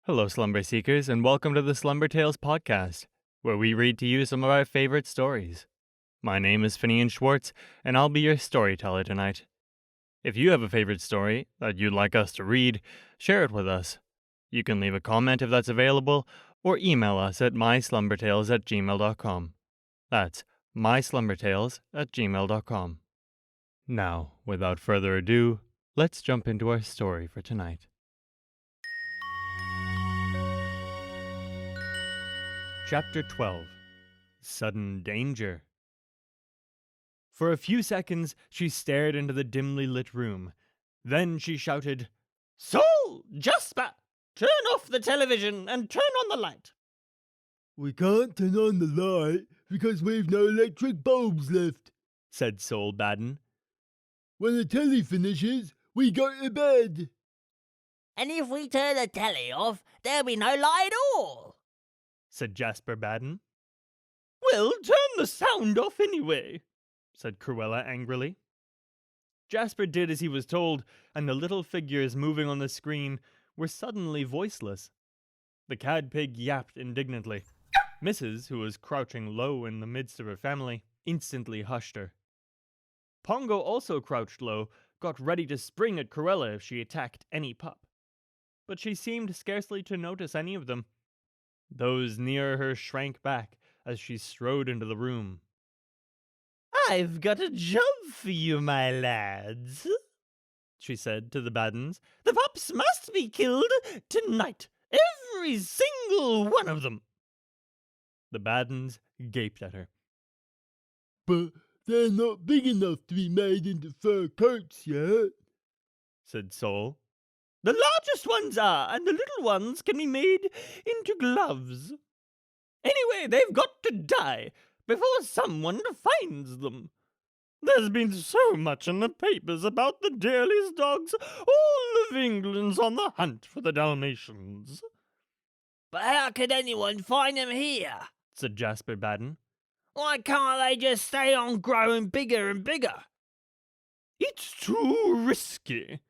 Hello, Slumber Seekers, and welcome to the Slumber Tales podcast, where we read to you some of our favorite stories. My name is Finian Schwartz, and I'll be your storyteller tonight. If you have a favorite story that you'd like us to read, share it with us. You can leave a comment if that's available, or email us at myslumbertales@gmail.com. That's myslumbertales@gmail.com. Now, without further ado, let's jump into our story for tonight. Chapter 12. Sudden Danger. For a few seconds, she stared into the dimly lit room. Then she shouted, "Saul! Jasper! Turn off the television and turn on the light!" "We can't turn on the light because we've no electric bulbs left," said Saul Baden. "When the telly finishes, we go to bed." "And if we turn the telly off, there'll be no light at all," said Jasper Baden. "Well, turn the sound off anyway," said Cruella angrily. Jasper did as he was told, and the little figures moving on the screen were suddenly voiceless. The cad pig yapped indignantly. Mrs., who was crouching low in the midst of her family, instantly hushed her. Pongo also crouched low, got ready to spring at Cruella if she attacked any pup. But she seemed scarcely to notice any of them. Those near her shrank back as she strode into the room. "I've got a job for you, my lads," she said to the Badens. "The pups must be killed tonight, every single one of them." The Badens gaped at her. "But they're not big enough to be made into fur coats yet," said Saul. "The largest ones are, and the little ones can be made into gloves. Anyway, they've got to die before someone finds them. There's been so much in the papers about the Daly's dogs. All of England's on the hunt for the Dalmatians." "But how could anyone find them here?" said Jasper Baden. "Why can't they just stay on growing bigger and bigger?" "It's too risky,"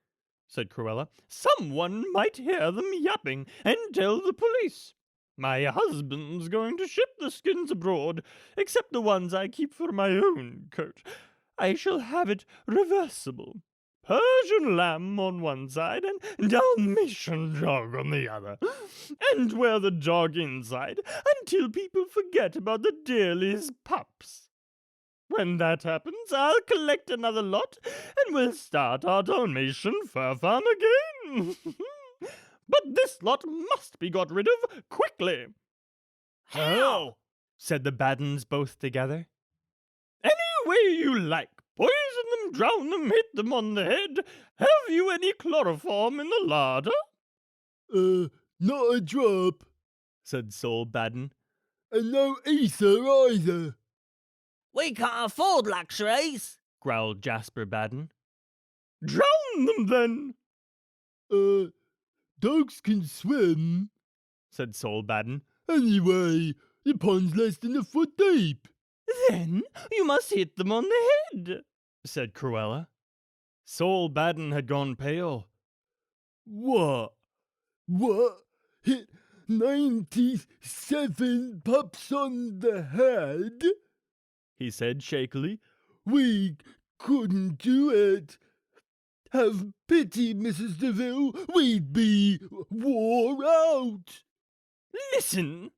said Cruella. "Someone might hear them yapping and tell the police. My husband's going to ship the skins abroad, except the ones I keep for my own coat. I shall have it reversible. Persian lamb on one side and Dalmatian dog on the other. And wear the dog inside until people forget about the Daly's pups. When that happens, I'll collect another lot and we'll start our Dalmatian fur farm again. But this lot must be got rid of quickly." "How?" said the Badens both together. "Any way you like. Poison them, drown them, hit them on the head. Have you any chloroform in the larder?" "Not a drop," said Saul Baden. "And no ether either." "We can't afford luxuries," growled Jasper Baden. "Drown them then." "Dogs can swim," said Saul Baden. "Anyway, the pond's less than a foot deep." "Then you must hit them on the head," said Cruella. Saul Baden had gone pale. What? Hit 97 pups on the head?" he said shakily. "We couldn't do it. Have pity, Mrs. de Vil. We'd be wore out." "Listen,"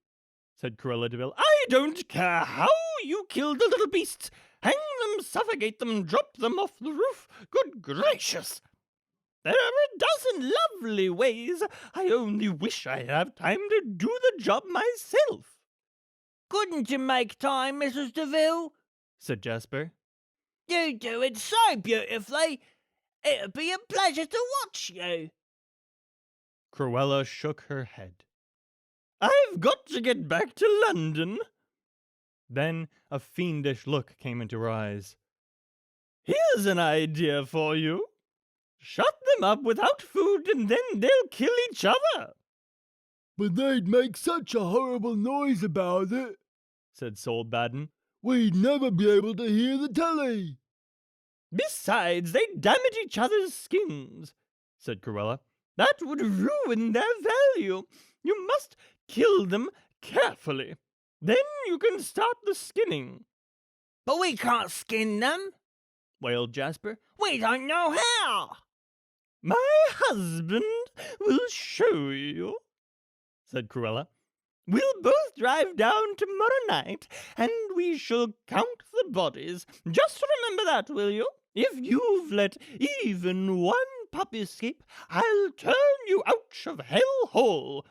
said Cruella de Vil. "I don't care how you killed the little beasts. Hang them, suffocate them, drop them off the roof. Good gracious! There are a dozen lovely ways. I only wish I had time to do the job myself." "Couldn't you make time, Mrs. de Vil?" said Jasper. "You do it so beautifully. It'd be a pleasure to watch you." Cruella shook her head. "I've got to get back to London." Then a fiendish look came into her eyes. "Here's an idea for you. Shut them up without food and then they'll kill each other." "But they'd make such a horrible noise about it," said Saul Baden. "We'd never be able to hear the telly." "Besides, they damage each other's skins," said Cruella. That would ruin their value. You must kill them carefully. Then you can start the skinning." But we can't skin them, wailed Jasper. "We don't know how." "My husband will show you," said Cruella. "We'll both drive down tomorrow night, and we shall count the bodies. Just remember that, will you? If you've let even one puppy escape, I'll turn you out of hell hole.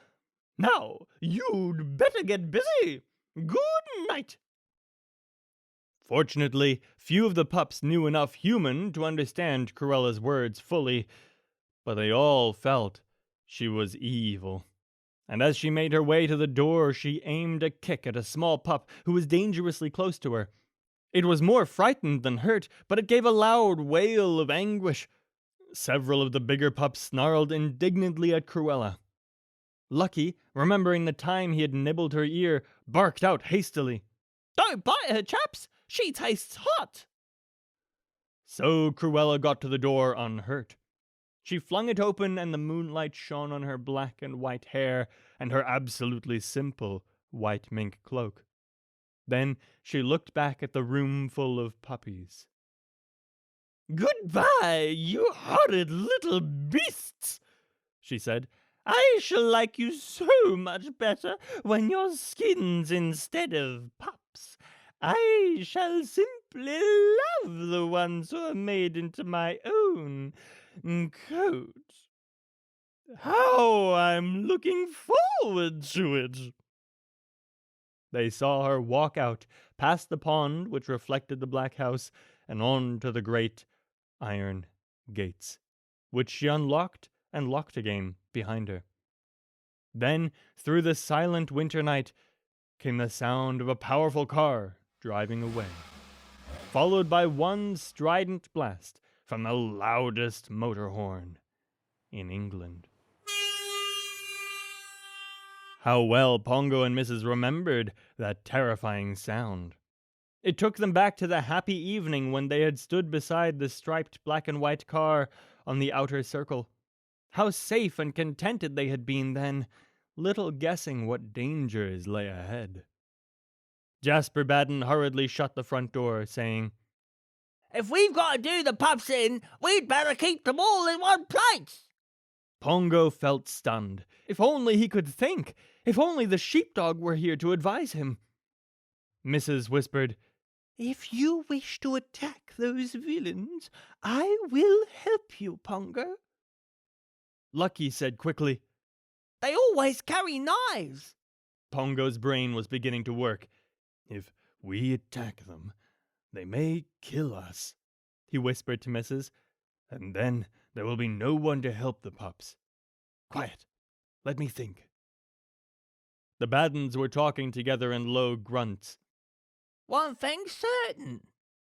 Now, you'd better get busy. Good night." Fortunately, few of the pups knew enough human to understand Cruella's words fully, but they all felt she was evil. And as she made her way to the door, she aimed a kick at a small pup who was dangerously close to her. It was more frightened than hurt, but it gave a loud wail of anguish. Several of the bigger pups snarled indignantly at Cruella. Lucky, remembering the time he had nibbled her ear, barked out hastily, "Don't bite her, chaps! She tastes hot!" So Cruella got to the door unhurt. She flung it open, and the moonlight shone on her black and white hair and her absolutely simple white mink cloak. Then she looked back at the room full of puppies. "Goodbye, you horrid little beasts," she said. "I shall like you so much better when you're skins instead of pups. I shall simply love the ones who are made into my own coat. How I'm looking forward to it." They saw her walk out, past the pond which reflected the black house, and on to the great iron gates, which she unlocked and locked again behind her. Then, through the silent winter night, came the sound of a powerful car driving away, followed by one strident blast from the loudest motor horn in England. How well Pongo and Mrs. remembered that terrifying sound. It took them back to the happy evening when they had stood beside the striped black and white car on the outer circle. How safe and contented they had been then, little guessing what dangers lay ahead. Jasper Batten hurriedly shut the front door, saying, "If we've got to do the pups in, we'd better keep them all in one place." Pongo felt stunned. If only he could think! If only the sheepdog were here to advise him! Mrs. whispered, "If you wish to attack those villains, I will help you, Pongo." Lucky said quickly, "They always carry knives." Pongo's brain was beginning to work. "If we attack them, they may kill us," he whispered to Mrs., "and then there will be no one to help the pups. Quiet, let me think." The Baddens were talking together in low grunts. "One thing's certain,"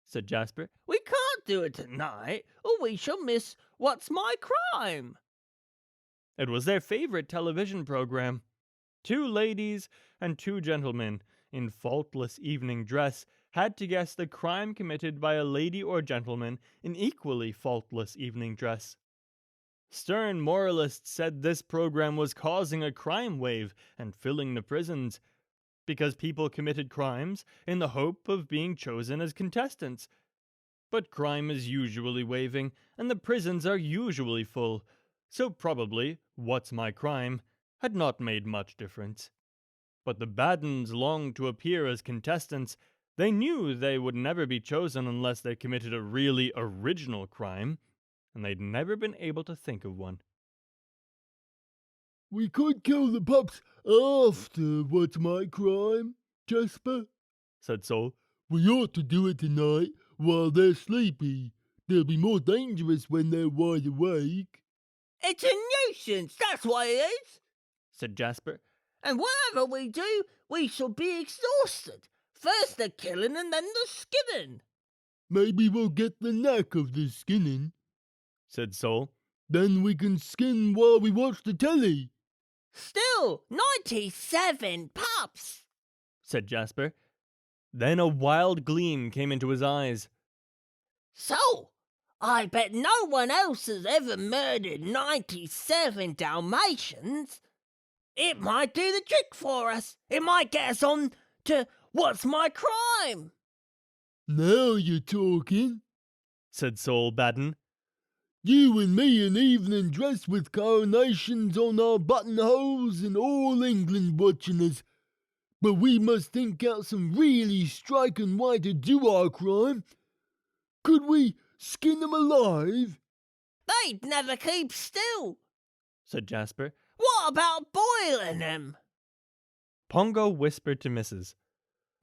said Jasper. "We can't do it tonight, or we shall miss What's My Crime." It was their favorite television program. Two ladies and two gentlemen in faultless evening dress had to guess the crime committed by a lady or gentleman in equally faultless evening dress. Stern moralists said this program was causing a crime wave and filling the prisons, because people committed crimes in the hope of being chosen as contestants. But crime is usually waving, and the prisons are usually full, so probably What's My Crime had not made much difference. But the Baddens longed to appear as contestants. They knew they would never be chosen unless they committed a really original crime, and they'd never been able to think of one. "We could kill the pups after What's My Crime, Jasper," said Sol. "We ought to do it tonight while they're sleepy. They'll be more dangerous when they're wide awake." "It's a nuisance, that's what it is," said Jasper. "And whatever we do, we shall be exhausted. First the killing and then the skinning." "Maybe we'll get the knack of the skinning," said Sol. "Then we can skin while we watch the telly." "Still, 97 pups," said Jasper. Then a wild gleam came into his eyes. "So, I bet no one else has ever murdered 97 Dalmatians. It might do the trick for us. It might get us on to What's My Crime? Now you're talking, said Saul Baden. You and me in evening dress with coronations on our buttonholes and all England watching us. But we must think out some really striking way to do our crime. Could we skin them alive? They'd never keep still, said Jasper. What about boiling them? Pongo whispered to Mrs.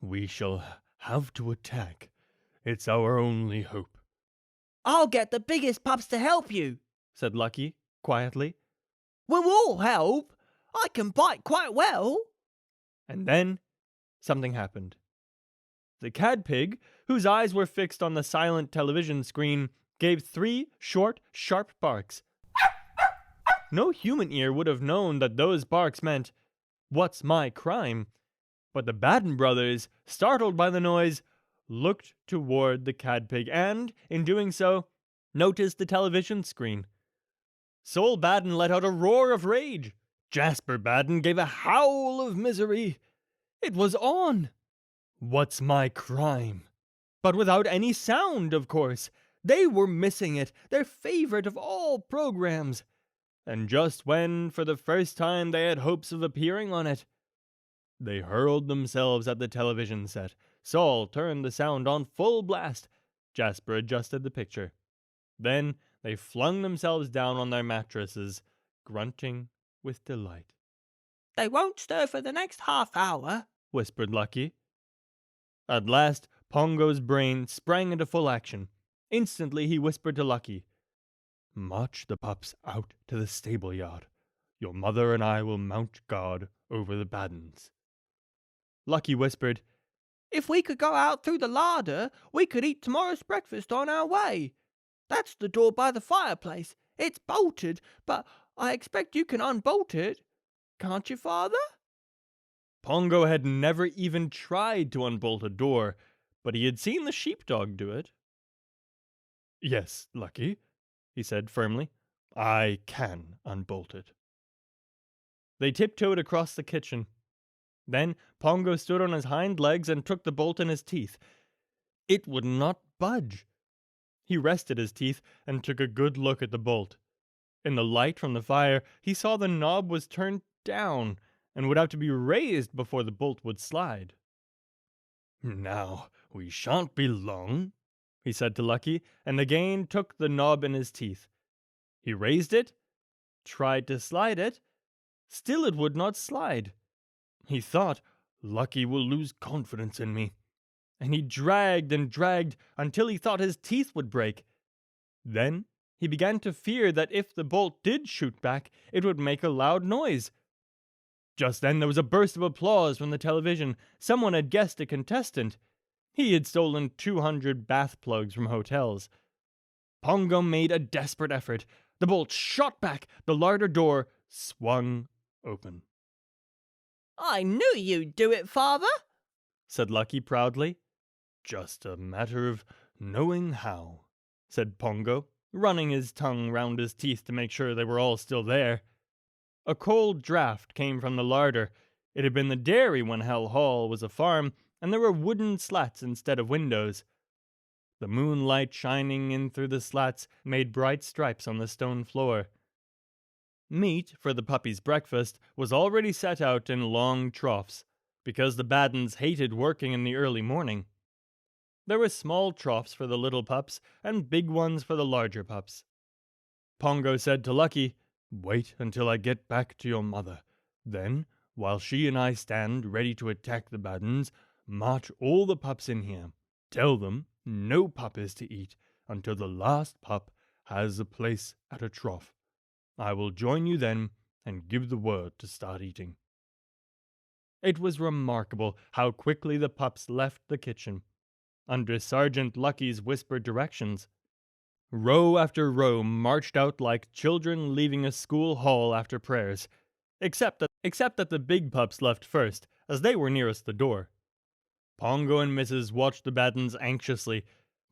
We shall have to attack. It's our only hope. I'll get the biggest pups to help you, said Lucky, quietly. We'll all help. I can bite quite well. And then something happened. The Cadpig, whose eyes were fixed on the silent television screen, gave 3 short, sharp barks. No human ear would have known that those barks meant, What's my crime? But the Baden brothers, startled by the noise, looked toward the Cadpig and, in doing so, noticed the television screen. Saul Baden let out a roar of rage. Jasper Baden gave a howl of misery. It was on. What's my crime? But without any sound, of course. They were missing it, their favorite of all programs. And just when, for the first time, they had hopes of appearing on it, they hurled themselves at the television set. Saul turned the sound on full blast. Jasper adjusted the picture. Then they flung themselves down on their mattresses, grunting with delight. They won't stir for the next half hour, whispered Lucky. At last, Pongo's brain sprang into full action. Instantly he whispered to Lucky, March the pups out to the stable yard. Your mother and I will mount guard over the Badens. Lucky whispered, If we could go out through the larder, we could eat tomorrow's breakfast on our way. That's the door by the fireplace. It's bolted, but I expect you can unbolt it. Can't you, Father? Pongo had never even tried to unbolt a door, but he had seen the sheepdog do it. Yes, Lucky, he said firmly. I can unbolt it. They tiptoed across the kitchen. Then Pongo stood on his hind legs and took the bolt in his teeth. It would not budge. He rested his teeth and took a good look at the bolt. In the light from the fire, he saw the knob was turned down and would have to be raised before the bolt would slide. Now, we shan't be long, he said to Lucky, and again took the knob in his teeth. He raised it, tried to slide it. Still it would not slide. He thought, Lucky will lose confidence in me. And he dragged and dragged until he thought his teeth would break. Then he began to fear that if the bolt did shoot back, it would make a loud noise. Just then there was a burst of applause from the television. Someone had guessed a contestant. He had stolen 200 bath plugs from hotels. Pongo made a desperate effort. The bolt shot back. The larder door swung open. I knew you'd do it, Father, said Lucky proudly. Just a matter of knowing how, said Pongo, running his tongue round his teeth to make sure they were all still there. A cold draught came from the larder. It had been the dairy when Hell Hall was a farm, and there were wooden slats instead of windows. The moonlight shining in through the slats made bright stripes on the stone floor. Meat for the puppies' breakfast was already set out in long troughs, because the Badens hated working in the early morning. There were small troughs for the little pups and big ones for the larger pups. Pongo said to Lucky, Wait until I get back to your mother. Then, while she and I stand ready to attack the Badens, march all the pups in here. Tell them no pup is to eat until the last pup has a place at a trough. I will join you then and give the word to start eating. It was remarkable how quickly the pups left the kitchen, under Sergeant Lucky's whispered directions. Row after row marched out like children leaving a school hall after prayers, except that the big pups left first, as they were nearest the door. Pongo and Mrs. watched the Badens anxiously,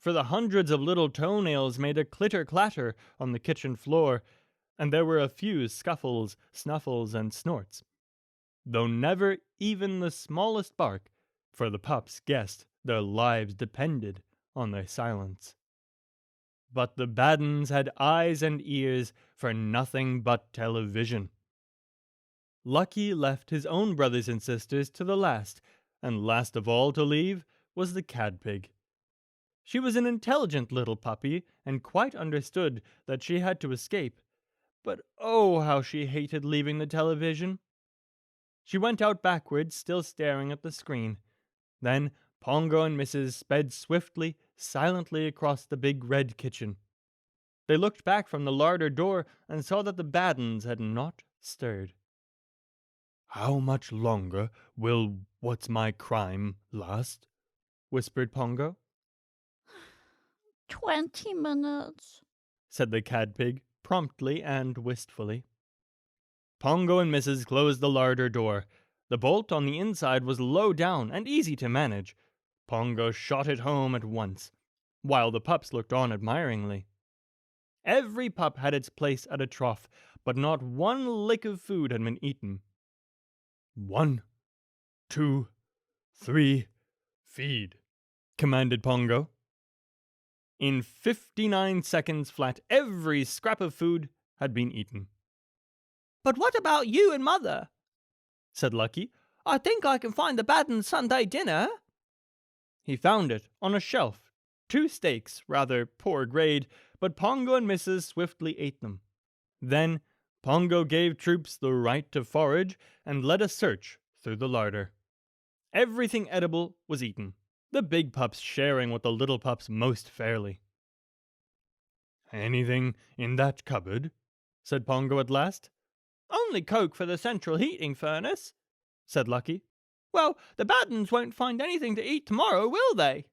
for the hundreds of little toenails made a clitter-clatter on the kitchen floor, and there were a few scuffles, snuffles, and snorts, though never even the smallest bark, for the pups guessed their lives depended on their silence. But the Baddens had eyes and ears for nothing but television. Lucky left his own brothers and sisters to the last, and last of all to leave was the Cadpig. She was an intelligent little puppy, and quite understood that she had to escape, but oh, how she hated leaving the television. She went out backwards, still staring at the screen. Then Pongo and Mrs. sped swiftly, silently across the big red kitchen. They looked back from the larder door and saw that the Baddens had not stirred. "How much longer will what's my crime last?" whispered Pongo. 20 minutes, said the Cadpig, promptly and wistfully. Pongo and Mrs. closed the larder door. The bolt on the inside was low down and easy to manage. Pongo shot it home at once, while the pups looked on admiringly. Every pup had its place at a trough, but not one lick of food had been eaten. 1, 2, 3, feed, commanded Pongo. In 59 seconds flat, every scrap of food had been eaten. "But what about you and Mother?" said Lucky. "I think I can find the Baddens' Sunday dinner." He found it on a shelf, 2 steaks, rather poor grade, but Pongo and Mrs. swiftly ate them. Then Pongo gave troops the right to forage and led a search through the larder. Everything edible was eaten, the big pups sharing with the little pups most fairly. "Anything in that cupboard?" said Pongo at last. "Only coke for the central heating furnace," said Lucky. "Well, the Baddens won't find anything to eat tomorrow, will they?"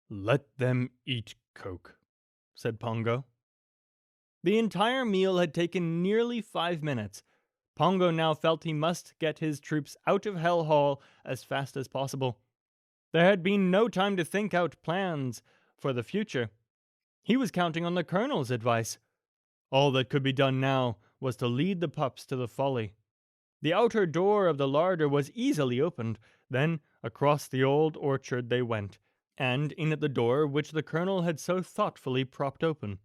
"Let them eat coke," said Pongo. The entire meal had taken nearly 5 minutes. Pongo now felt he must get his troops out of Hell Hall as fast as possible. There had been no time to think out plans for the future. He was counting on the Colonel's advice. All that could be done now was to lead the pups to the folly. The outer door of the larder was easily opened. Then across the old orchard they went, and in at the door which the Colonel had so thoughtfully propped open.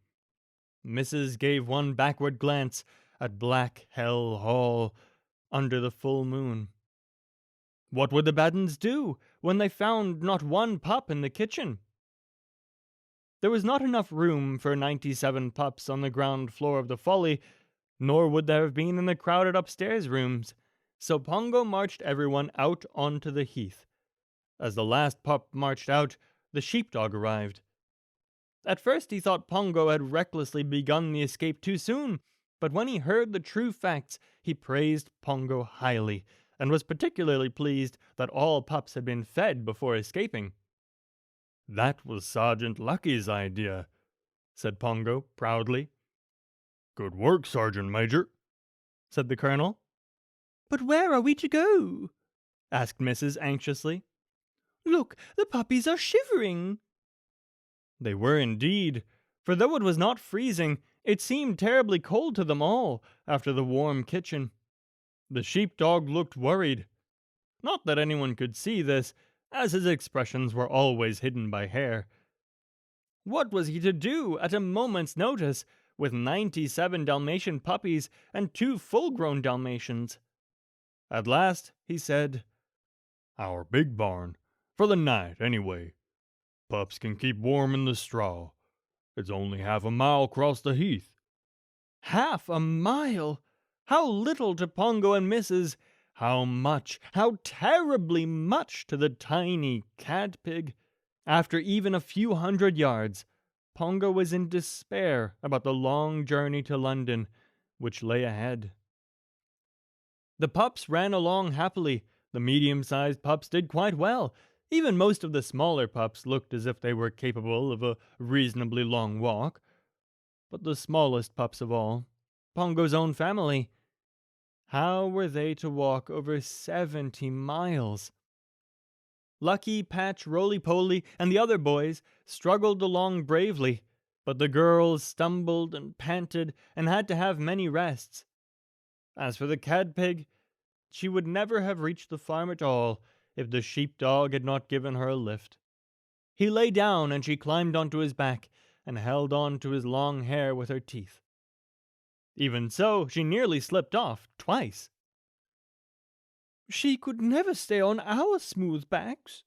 Mrs. gave one backward glance at Black Hell Hall under the full moon. What would the Baddens do when they found not one pup in the kitchen? There was not enough room for 97 pups on the ground floor of the folly, nor would there have been in the crowded upstairs rooms, so Pongo marched everyone out onto the heath. As the last pup marched out, the sheepdog arrived. At first he thought Pongo had recklessly begun the escape too soon, but when he heard the true facts, he praised Pongo highly, and was particularly pleased that all pups had been fed before escaping. "That was Sergeant Lucky's idea," said Pongo proudly. "Good work, Sergeant Major," said the Colonel. "But where are we to go?" asked Mrs. anxiously. "Look, the puppies are shivering." They were indeed, for though it was not freezing, it seemed terribly cold to them all after the warm kitchen. The sheepdog looked worried. Not that anyone could see this, as his expressions were always hidden by hair. What was he to do at a moment's notice with 97 Dalmatian puppies and 2 full-grown Dalmatians? At last he said, "Our big barn, for the night anyway. Pups can keep warm in the straw. It's only half a mile across the heath." Half a mile! How little to Pongo and Mrs. How much, how terribly much to the tiny Cadpig. After even a few hundred yards, Pongo was in despair about the long journey to London, which lay ahead. The pups ran along happily. The medium-sized pups did quite well. Even most of the smaller pups looked as if they were capable of a reasonably long walk. But the smallest pups of all, Pongo's own family, how were they to walk over 70 miles? Lucky, Patch, Roly-Poly, and the other boys struggled along bravely, but the girls stumbled and panted and had to have many rests. As for the Cadpig, she would never have reached the farm at all if the sheepdog had not given her a lift. He lay down and she climbed onto his back and held on to his long hair with her teeth. Even so, she nearly slipped off twice. "She could never stay on our smooth backs,"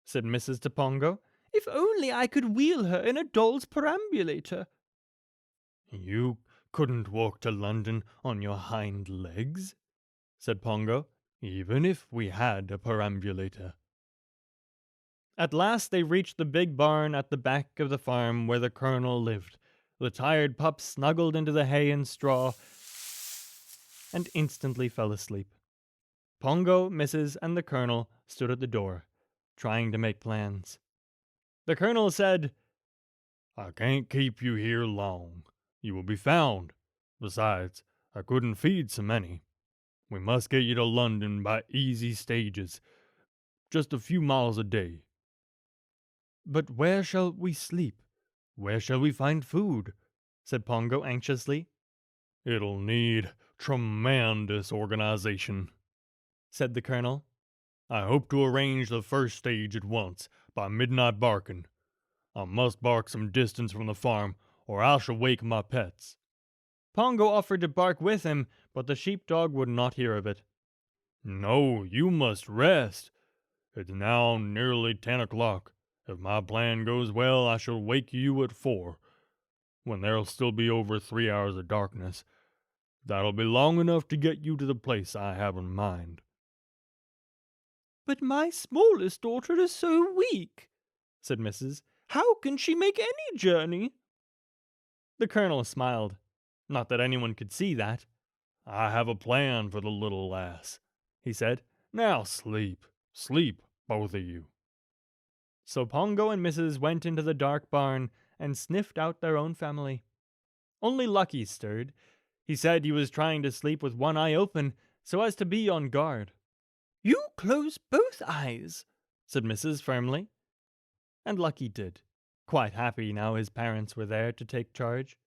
said Mrs. Topongo. "If only I could wheel her in a doll's perambulator." "You couldn't walk to London on your hind legs," said Pongo, "even if we had a perambulator." At last they reached the big barn at the back of the farm where the Colonel lived. The tired pups snuggled into the hay and straw and instantly fell asleep. Pongo, Mrs., and the Colonel stood at the door, trying to make plans. The Colonel said, "I can't keep you here long. You will be found. Besides, I couldn't feed so many. We must get you to London by easy stages, just a few miles a day." "But where shall we sleep? Where shall we find food?" said Pongo anxiously. "It'll need tremendous organization," said the Colonel. "I hope to arrange the first stage at once, by midnight barking. I must bark some distance from the farm, or I shall wake my pets." Pongo offered to bark with him, but the sheepdog would not hear of it. "No, you must rest. It's now nearly 10 o'clock. If my plan goes well, I shall wake you at 4, when there'll still be over 3 hours of darkness. That'll be long enough to get you to the place I have in mind." "But my smallest daughter is so weak," said Mrs. "How can she make any journey?" The Colonel smiled. Not that anyone could see that. "I have a plan for the little lass," he said. "Now sleep. Sleep, both of you." So Pongo and Mrs. went into the dark barn and sniffed out their own family. Only Lucky stirred. He said he was trying to sleep with one eye open so as to be on guard. "You close both eyes," said Mrs. firmly. And Lucky did, quite happy now his parents were there to take charge.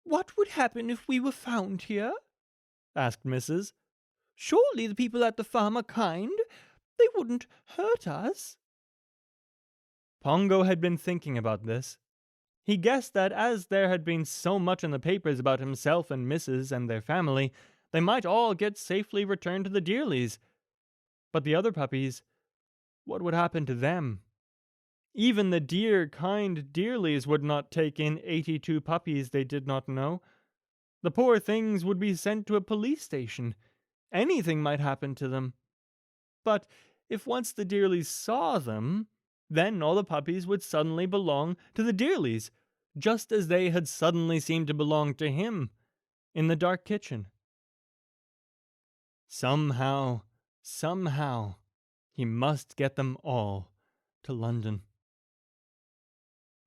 "What would happen if we were found here?" asked Mrs. "Surely the people at the farm are kind. They wouldn't hurt us." Pongo had been thinking about this. He guessed that as there had been so much in the papers about himself and Mrs. and their family, they might all get safely returned to the Dearlys. But the other puppies, what would happen to them? Even the dear, kind Dearlys would not take in 82 puppies they did not know. The poor things would be sent to a police station. Anything might happen to them. But if once the Dearlys saw them, then all the puppies would suddenly belong to the Dearlys, just as they had suddenly seemed to belong to him in the dark kitchen. Somehow, he must get them all to London.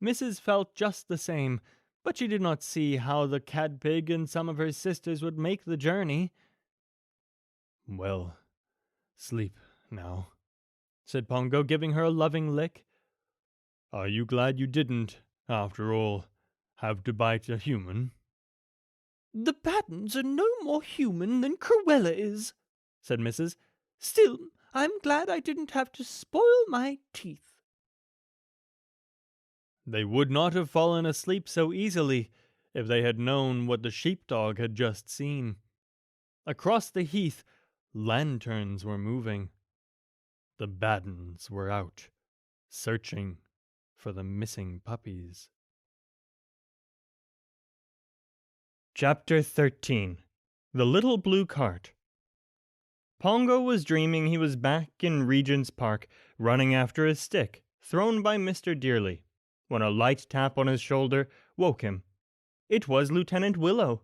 Mrs. felt just the same, but she did not see how the Cadpig and some of her sisters would make the journey. "Well, sleep now," said Pongo, giving her a loving lick. "Are you glad you didn't, after all, have to bite a human?" "The Battens are no more human than Cruella is," said Mrs. "Still, I'm glad I didn't have to spoil my teeth." They would not have fallen asleep so easily if they had known what the sheepdog had just seen. Across the heath, lanterns were moving. The Battens were out, searching for the missing puppies. Chapter 13. The Little Blue Cart. Pongo was dreaming he was back in Regent's Park, running after a stick thrown by Mr. Dearly, when a light tap on his shoulder woke him. It was Lieutenant Willow.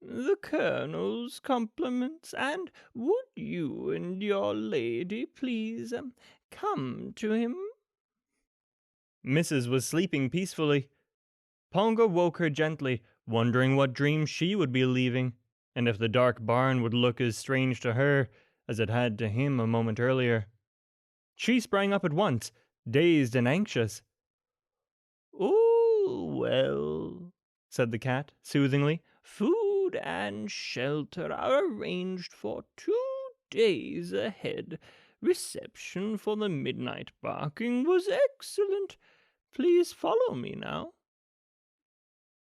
"The Colonel's compliments, and would you and your lady please come to him?" Mrs. was sleeping peacefully. Pongo woke her gently, wondering what dream she would be leaving, and if the dark barn would look as strange to her as it had to him a moment earlier. She sprang up at once, dazed and anxious. "Oh, well," said the cat, soothingly. "Food and shelter are arranged for 2 days ahead. Reception for the midnight barking was excellent. Please follow me now."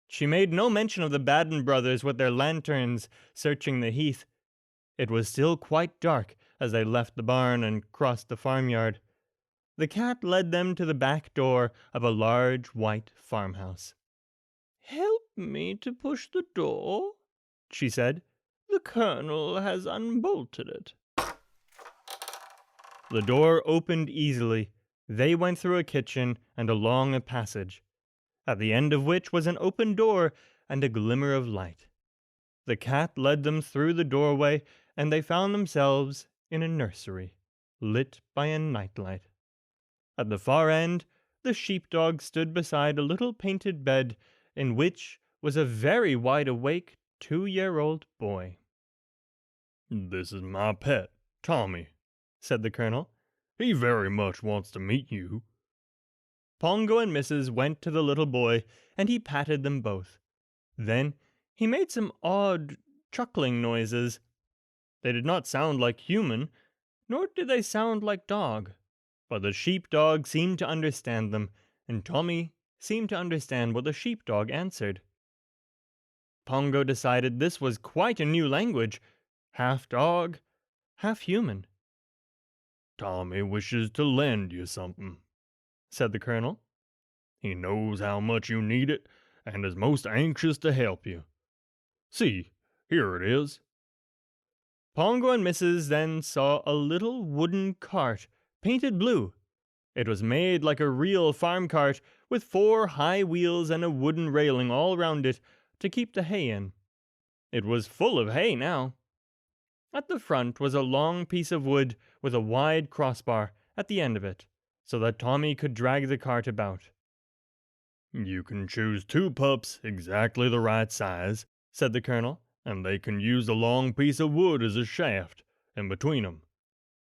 She made no mention of the Baden brothers with their lanterns searching the heath. It was still quite dark as they left the barn and crossed the farmyard. The cat led them to the back door of a large white farmhouse. "Help me to push the door," she said. "The colonel has unbolted it." The door opened easily. They went through a kitchen and along a passage, at the end of which was an open door and a glimmer of light. The cat led them through the doorway, and they found themselves in a nursery, lit by a nightlight. At the far end, the sheepdog stood beside a little painted bed in which was a very wide-awake 2-year-old boy. "This is my pet, Tommy," said the colonel. "He very much wants to meet you." Pongo and Mrs. went to the little boy, and he patted them both. Then he made some odd, chuckling noises. They did not sound like human, nor did they sound like dog. But the sheepdog seemed to understand them, and Tommy seemed to understand what the sheepdog answered. Pongo decided this was quite a new language, half dog, half human. "Tommy wishes to lend you something," said the colonel. "He knows how much you need it, and is most anxious to help you. See, here it is." Pongo and Mrs. then saw a little wooden cart, painted blue. It was made like a real farm cart, with 4 high wheels and a wooden railing all round it to keep the hay in. It was full of hay now. At the front was a long piece of wood with a wide crossbar at the end of it, so that Tommy could drag the cart about. "You can choose 2 pups exactly the right size," said the colonel, "and they can use the long piece of wood as a shaft in between them,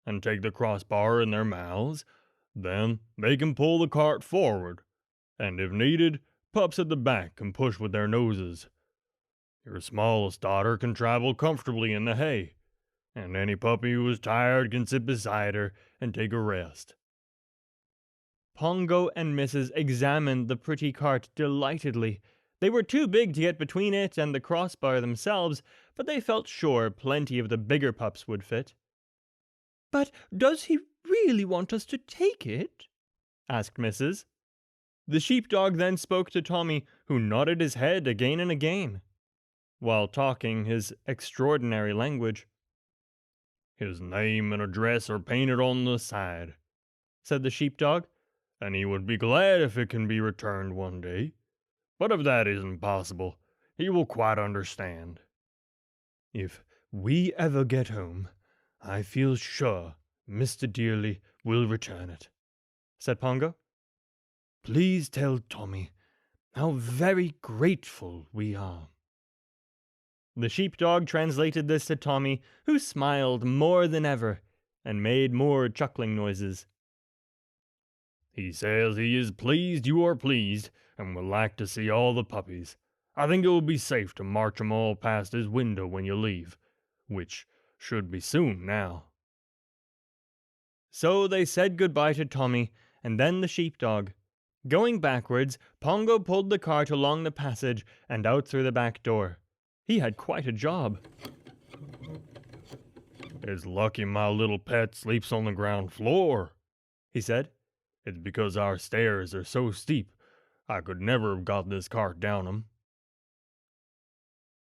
and take the crossbar in their mouths. Then they can pull the cart forward, and if needed, pups at the back can push with their noses. Your smallest daughter can travel comfortably in the hay, and any puppy who is tired can sit beside her and take a rest." Pongo and Mrs. examined the pretty cart delightedly. They were too big to get between it and the crossbar themselves, but they felt sure plenty of the bigger pups would fit. "But does he really want us to take it?" asked Mrs. The sheepdog then spoke to Tommy, who nodded his head again and again, while talking his extraordinary language. "His name and address are painted on the side," said the sheepdog, "and he would be glad if it can be returned one day. But if that isn't possible, he will quite understand." "If we ever get home, I feel sure Mr. Dearly will return it," said Pongo. "Please tell Tommy how very grateful we are." The sheepdog translated this to Tommy, who smiled more than ever and made more chuckling noises. "He says he is pleased you are pleased, and would like to see all the puppies. I think it will be safe to march 'em all past his window when you leave, which should be soon now." So they said goodbye to Tommy, and then the sheepdog. Going backwards, Pongo pulled the cart along the passage and out through the back door. He had quite a job. "It's lucky my little pet sleeps on the ground floor," he said. "It's because our stairs are so steep, I could never have got this cart down 'em."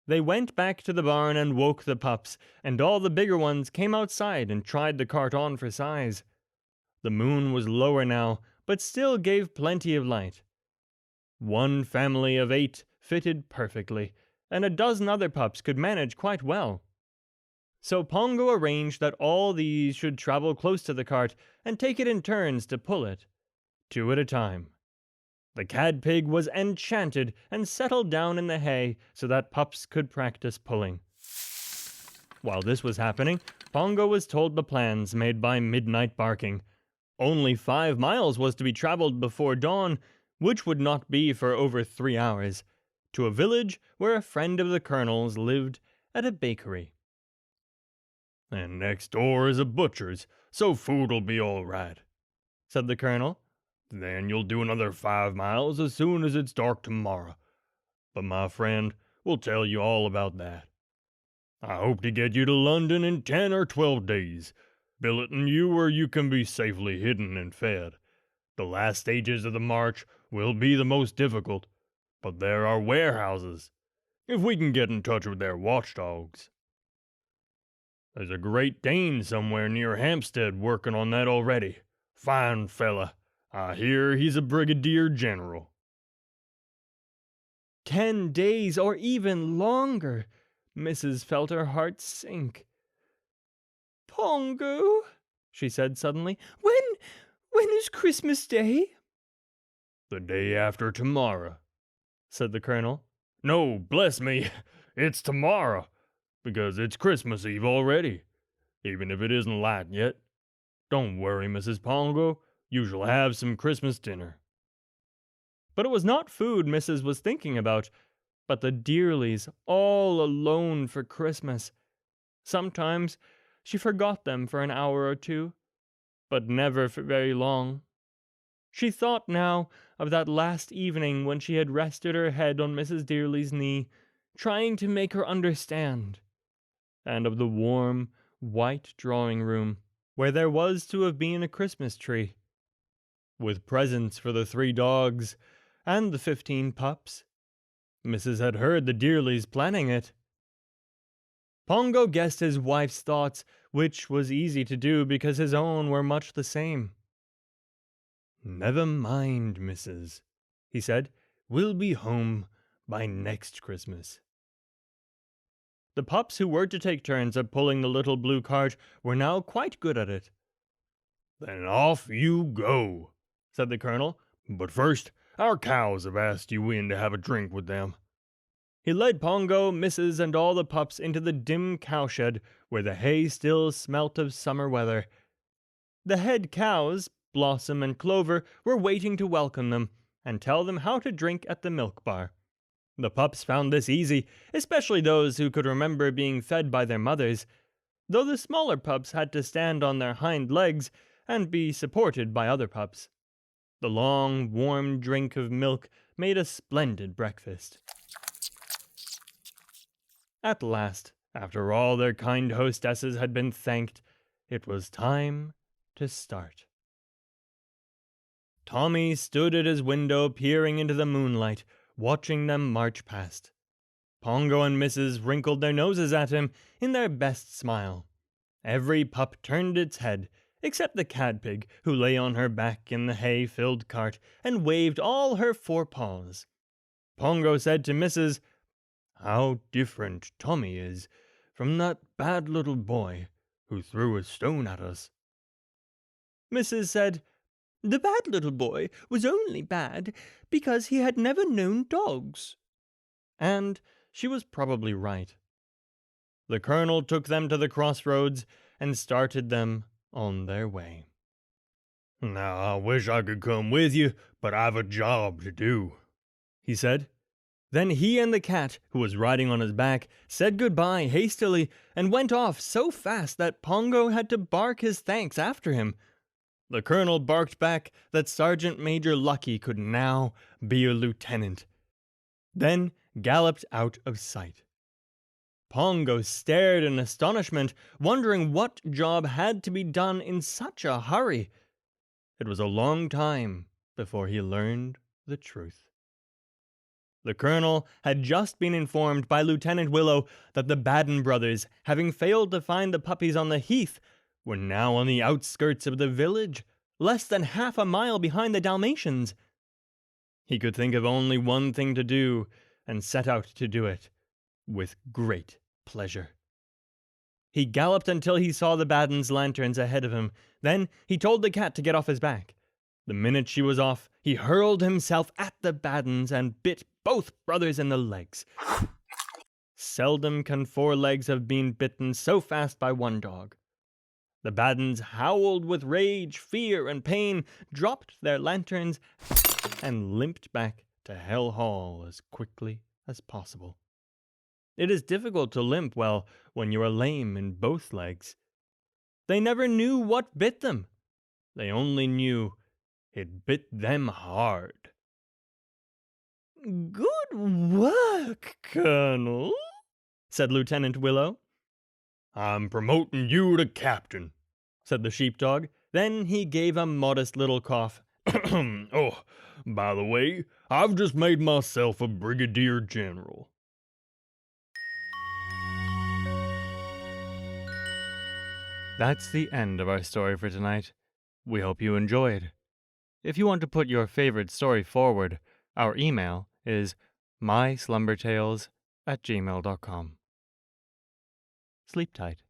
They went back to the barn and woke the pups, and all the bigger ones came outside and tried the cart on for size. The moon was lower now, but still gave plenty of light. One family of 8 fitted perfectly, and a dozen other pups could manage quite well. So Pongo arranged that all these should travel close to the cart and take it in turns to pull it, 2 at a time. The cad-pig was enchanted and settled down in the hay so that pups could practice pulling. While this was happening, Pongo was told the plans made by Midnight Barking. Only 5 miles was to be traveled before dawn, which would not be for over 3 hours, to a village where a friend of the Colonel's lived at a bakery. "And next door is a butcher's, so food'll be all right," said the Colonel. "Then you'll do another 5 miles as soon as it's dark tomorrow. But my friend will tell you all about that. I hope to get you to London in 10 or 12 days, billeting you where you can be safely hidden and fed. The last stages of the march will be the most difficult, but there are warehouses, if we can get in touch with their watchdogs. There's a Great Dane somewhere near Hampstead working on that already. Fine fella. I hear he's a brigadier general." 10 days, or even longer. Mrs. felt her heart sink. "Pongo," she said suddenly, when is Christmas Day?" "The day after tomorrow," said the Colonel. "No, bless me, it's tomorrow, because it's Christmas Eve already, even if it isn't light yet. Don't worry, Mrs. Pongo, you shall have some Christmas dinner." But it was not food Mrs. was thinking about, but the Dearlys all alone for Christmas. Sometimes she forgot them for an hour or two, but never for very long. She thought now of that last evening when she had rested her head on Mrs. Dearly's knee, trying to make her understand, and of the warm, white drawing room, where there was to have been a Christmas tree, with presents for the 3 dogs and the 15 pups. Mrs. had heard the Dearlys planning it. Pongo guessed his wife's thoughts, which was easy to do because his own were much the same. "Never mind, Mrs.," he said. "We'll be home by next Christmas." The pups who were to take turns at pulling the little blue cart were now quite good at it. "Then off you go," said the Colonel. "But first, our cows have asked you in to have a drink with them." He led Pongo, Mrs., and all the pups into the dim cowshed where the hay still smelt of summer weather. The head cows, Blossom and Clover, were waiting to welcome them and tell them how to drink at the milk bar. The pups found this easy, especially those who could remember being fed by their mothers, though the smaller pups had to stand on their hind legs and be supported by other pups. The long, warm drink of milk made a splendid breakfast. At last, after all their kind hostesses had been thanked, it was time to start. Tommy stood at his window peering into the moonlight, watching them march past. Pongo and Mrs. wrinkled their noses at him in their best smile. Every pup turned its head, except the cadpig, who lay on her back in the hay-filled cart and waved all her 4 paws. Pongo said to Mrs., "How different Tommy is from that bad little boy who threw a stone at us." Mrs. said, "The bad little boy was only bad because he had never known dogs." And she was probably right. The Colonel took them to the crossroads and started them on their way. "Now, I wish I could come with you, but I've a job to do," he said. Then he and the cat, who was riding on his back, said goodbye hastily and went off so fast that Pongo had to bark his thanks after him. The Colonel barked back that Sergeant Major Lucky could now be a lieutenant, then galloped out of sight. Pongo stared in astonishment, wondering what job had to be done in such a hurry. It was a long time before he learned the truth. The Colonel had just been informed by Lieutenant Willow that the Baden brothers, having failed to find the puppies on the heath, were now on the outskirts of the village, less than half a mile behind the Dalmatians. He could think of only one thing to do, and set out to do it, with great pleasure. He galloped until he saw the Baden's lanterns ahead of him. Then he told the cat to get off his back. The minute she was off, he hurled himself at the Badens and bit both brothers in the legs. Seldom can 4 legs have been bitten so fast by one dog. The Baddens howled with rage, fear, and pain, dropped their lanterns, and limped back to Hell Hall as quickly as possible. It is difficult to limp well when you are lame in both legs. They never knew what bit them. They only knew it bit them hard. "Good work, Colonel," said Lieutenant Willow. "I'm promoting you to captain," said the sheepdog. Then he gave a modest little cough. "Oh, by the way, I've just made myself a brigadier general." That's the end of our story for tonight. We hope you enjoyed. If you want to put your favorite story forward, our email is myslumbertales@gmail.com. Sleep tight.